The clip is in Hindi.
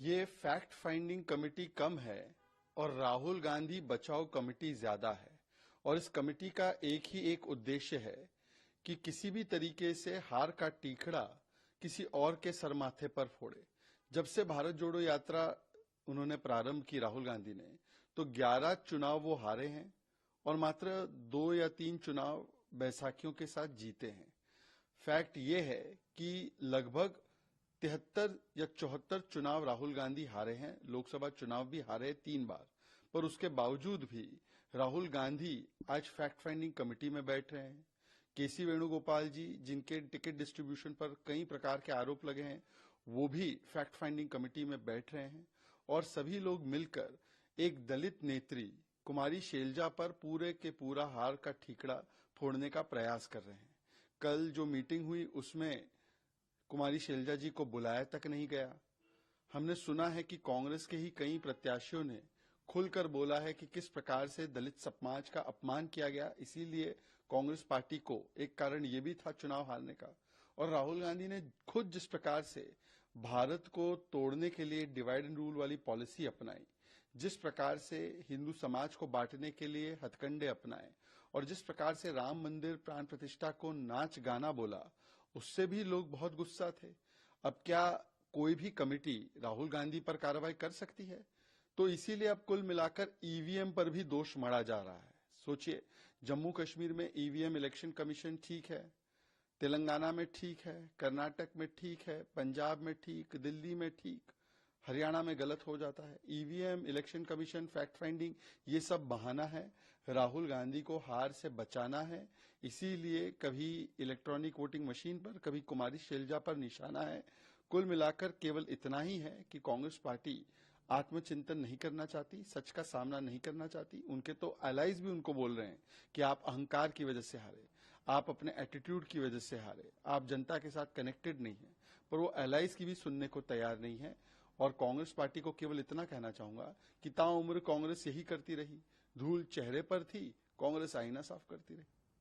ये फैक्ट फाइंडिंग कमेटी कम है और राहुल गांधी बचाओ कमेटी ज्यादा है। और इस कमेटी का एक ही एक उद्देश्य है कि किसी भी तरीके से हार का टीकड़ा किसी और के सर माथे पर फोड़े। जब से भारत जोड़ो यात्रा उन्होंने प्रारंभ की राहुल गांधी ने, तो 11 चुनाव वो हारे हैं और मात्र 2 या 3 चुनाव बैसाखियों के साथ जीते हैं। फैक्ट ये है कि लगभग 73 या 74 चुनाव राहुल गांधी हारे हैं। लोकसभा चुनाव भी हारे 3 बार, पर उसके बावजूद भी राहुल गांधी आज फैक्ट फाइंडिंग कमेटी में बैठ रहे हैं। केसी वेणुगोपाल जी, जिनके टिकट डिस्ट्रीब्यूशन पर कई प्रकार के आरोप लगे हैं, वो भी फैक्ट फाइंडिंग कमेटी में बैठ रहे हैं। और सभी लोग मिलकर एक दलित नेत्री कुमारी शैलजा पर पूरे के पूरा हार का ठीकरा फोड़ने का प्रयास कर रहे हैं। कल जो मीटिंग हुई उसमें कुमारी शैलजा जी को बुलाया तक नहीं गया। हमने सुना है कि कांग्रेस के ही कई प्रत्याशियों ने खुलकर बोला है कि किस प्रकार से दलित समाज का अपमान किया गया, इसीलिए कांग्रेस पार्टी को एक कारण ये भी था चुनाव हारने का। और राहुल गांधी ने खुद जिस प्रकार से भारत को तोड़ने के लिए डिवाइड एंड रूल वाली पॉलिसी अपनाई, जिस प्रकार से हिंदू समाज को बांटने के लिए हथकंडे अपनाए और जिस प्रकार से राम मंदिर प्राण प्रतिष्ठा को नाच गाना बोला, उससे भी लोग बहुत गुस्सा थे। अब क्या कोई भी कमेटी राहुल गांधी पर कार्रवाई कर सकती है? तो इसीलिए अब कुल मिलाकर ईवीएम पर भी दोष मढ़ा जा रहा है। सोचिए, जम्मू कश्मीर में ईवीएम इलेक्शन कमीशन ठीक है, तेलंगाना में ठीक है, कर्नाटक में ठीक है, पंजाब में ठीक, दिल्ली में ठीक, हरियाणा में गलत हो जाता है। EVM, election commission, fact finding, ये सब बहाना है। राहुल गांधी को हार से बचाना है, इसीलिए कभी इलेक्ट्रॉनिक वोटिंग मशीन पर, कभी कुमारी शैलजा पर निशाना है। कुल मिलाकर केवल इतना ही है कि कांग्रेस पार्टी आत्मचिंतन नहीं करना चाहती, सच का सामना नहीं करना चाहती। उनके तो एलाइज भी उनको बोल रहे हैं कि आप अहंकार की वजह से हारे, आप अपने एटीट्यूड की वजह से हारे, आप जनता के साथ कनेक्टेड नहीं है। पर वो एलाइज की भी सुनने को तैयार नहीं है। और कांग्रेस पार्टी को केवल इतना कहना चाहूंगा कि ताउम्र कांग्रेस यही करती रही, धूल चेहरे पर थी, कांग्रेस आईना साफ करती रही।